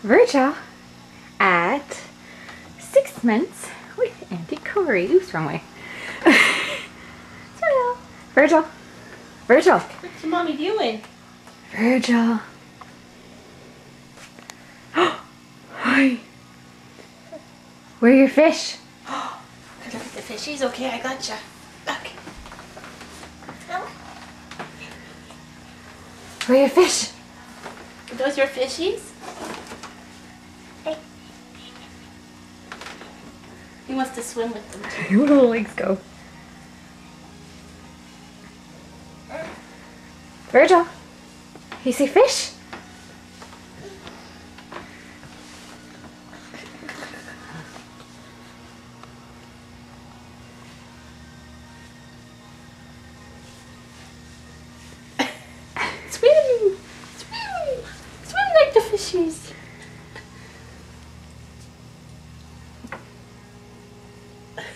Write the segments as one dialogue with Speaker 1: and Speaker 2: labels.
Speaker 1: Virgil at 6 months with Auntie Corey. Oops, wrong way. Smile. Virgil. Virgil.
Speaker 2: What's your mommy doing?
Speaker 1: Virgil. Hi. Where are your fish?
Speaker 2: Look at the fishies. Okay, I gotcha. Look.
Speaker 1: Where are your fish?
Speaker 2: Are those your fishies? He wants to swim with them too.
Speaker 1: Where do the legs go? Virgil. You see fish?
Speaker 2: Swim! Swim! Swim like the fishies!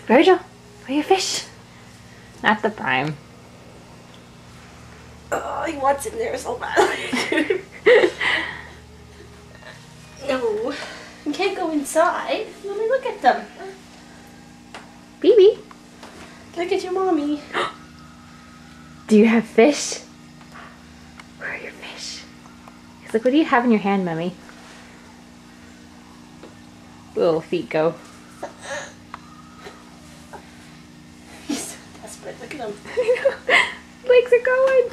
Speaker 1: Virgil, where are your fish? Not the prime.
Speaker 2: Oh, he wants in there so badly. No. You can't go inside. Let me look at them.
Speaker 1: BB.
Speaker 2: Look at your mommy.
Speaker 1: Do you have fish? Where are your fish? He's like, what do you have in your hand, Mummy? Little feet go.
Speaker 2: He's so desperate. Look at him.
Speaker 1: Legs are going.